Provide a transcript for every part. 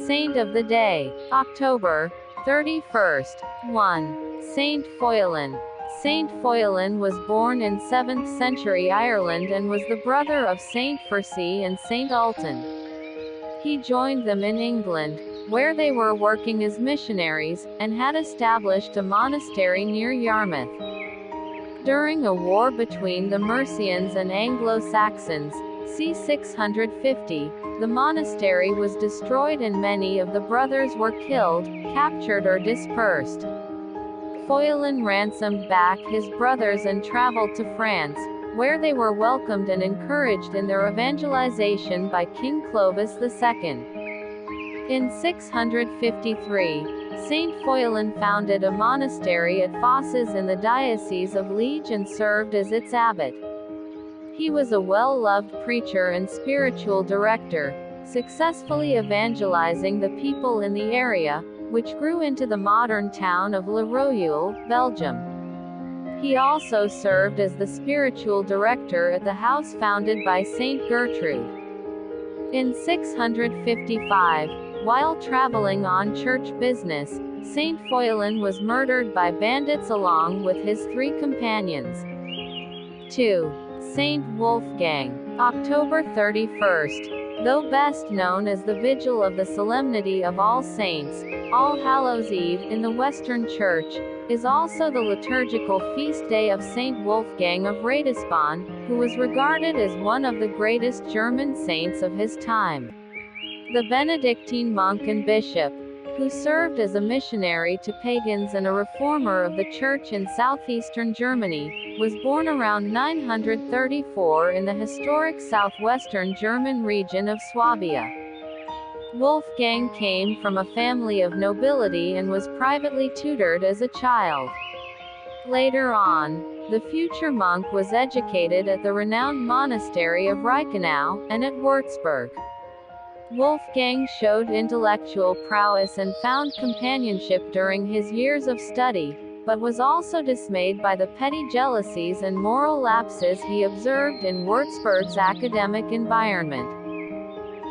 Saint of the Day, October 31st. 1. Saint Foillan. Saint Foillan was born in 7th century Ireland and was the brother of Saint Fursey and Saint Ultan. He joined them in England, where they were working as missionaries, and had established a monastery near Yarmouth. During a war between the Mercians and Anglo-Saxons, c. 650, the monastery was destroyed and many of the brothers were killed, captured or dispersed. Foillan ransomed back his brothers and traveled to France, where they were welcomed and encouraged in their evangelization by King Clovis II. In 653, Saint Foillan founded a monastery at Fosses in the Diocese of Liege and served as its abbot. He was a well-loved preacher and spiritual director, successfully evangelizing the people in the area, which grew into the modern town of Le Royal, Belgium. He also served as the spiritual director at the house founded by Saint Gertrude. In 655, while traveling on church business, Saint Foillan was murdered by bandits along with his 3 companions. 2. Saint Wolfgang, October 31st. Though best known as the Vigil of the Solemnity of All Saints, All Hallows Eve in the Western Church, is also the liturgical feast day of Saint Wolfgang of Ratisbon, who was regarded as one of the greatest German saints of his time. The Benedictine monk and bishop, who served as a missionary to pagans and a reformer of the church in southeastern Germany, was born around 934 in the historic southwestern German region of Swabia. Wolfgang came from a family of nobility and was privately tutored as a child. Later on, the future monk was educated at the renowned monastery of Reichenau, and at Würzburg. Wolfgang showed intellectual prowess and found companionship during his years of study, but was also dismayed by the petty jealousies and moral lapses he observed in Würzburg's academic environment.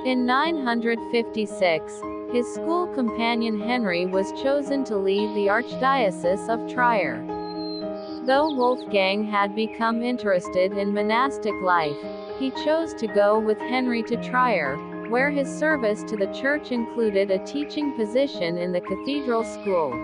In 956, his school companion Henry was chosen to lead the Archdiocese of Trier. Though Wolfgang had become interested in monastic life, he chose to go with Henry to Trier, where his service to the church included a teaching position in the cathedral school.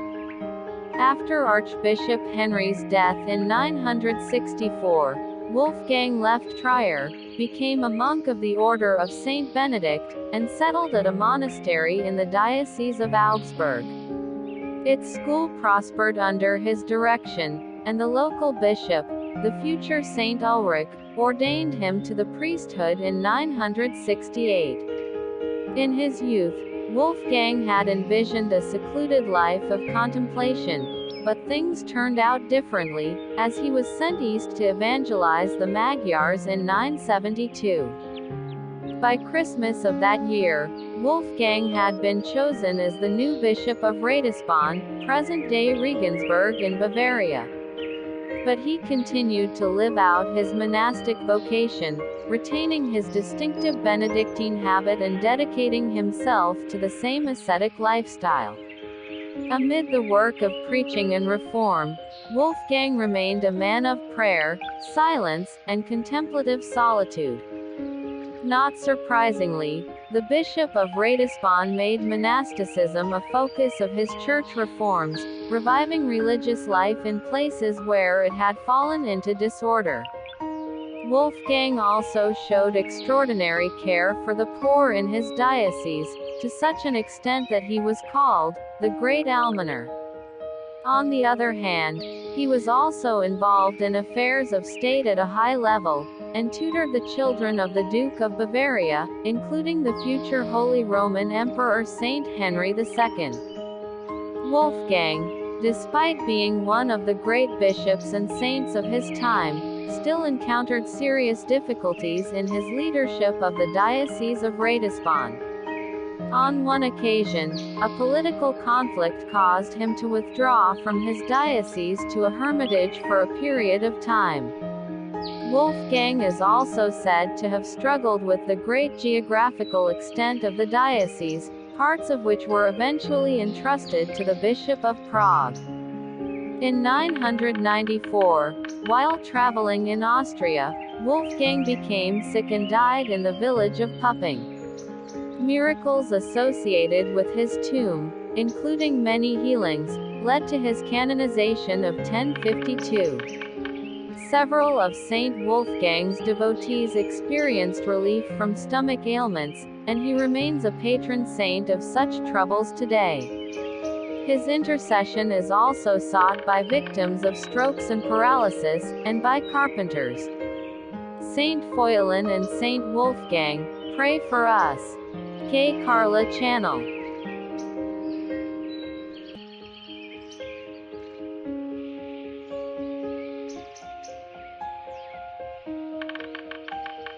After Archbishop Henry's death in 964, Wolfgang left Trier, became a monk of the Order of Saint Benedict, and settled at a monastery in the Diocese of Augsburg. Its school prospered under his direction, and the local bishop, the future Saint Ulrich, ordained him to the priesthood in 968. In his youth, Wolfgang had envisioned a secluded life of contemplation, but things turned out differently, as he was sent east to evangelize the Magyars in 972. By Christmas of that year, Wolfgang had been chosen as the new bishop of Ratisbon, present-day Regensburg in Bavaria. But he continued to live out his monastic vocation, retaining his distinctive Benedictine habit and dedicating himself to the same ascetic lifestyle. Amid the work of preaching and reform, Wolfgang remained a man of prayer, silence, and contemplative solitude. Not surprisingly, the Bishop of Ratisbon made monasticism a focus of his church reforms, reviving religious life in places where it had fallen into disorder. Wolfgang also showed extraordinary care for the poor in his diocese, to such an extent that he was called the Great Almoner. On the other hand, he was also involved in affairs of state at a high level, and tutored the children of the Duke of Bavaria, including the future Holy Roman Emperor Saint Henry II. Wolfgang, despite being one of the great bishops and saints of his time, still encountered serious difficulties in his leadership of the Diocese of Ratisbon. On one occasion, a political conflict caused him to withdraw from his diocese to a hermitage for a period of time. Wolfgang is also said to have struggled with the great geographical extent of the diocese, parts of which were eventually entrusted to the Bishop of Prague. In 994, while traveling in Austria, Wolfgang became sick and died in the village of Pupping. Miracles associated with his tomb, including many healings, led to his canonization of 1052. Several of Saint Wolfgang's devotees experienced relief from stomach ailments, and he remains a patron saint of such troubles today. His intercession is also sought by victims of strokes and paralysis, and by carpenters. Saint Foillan and Saint Wolfgang, pray for us. Carla Channel.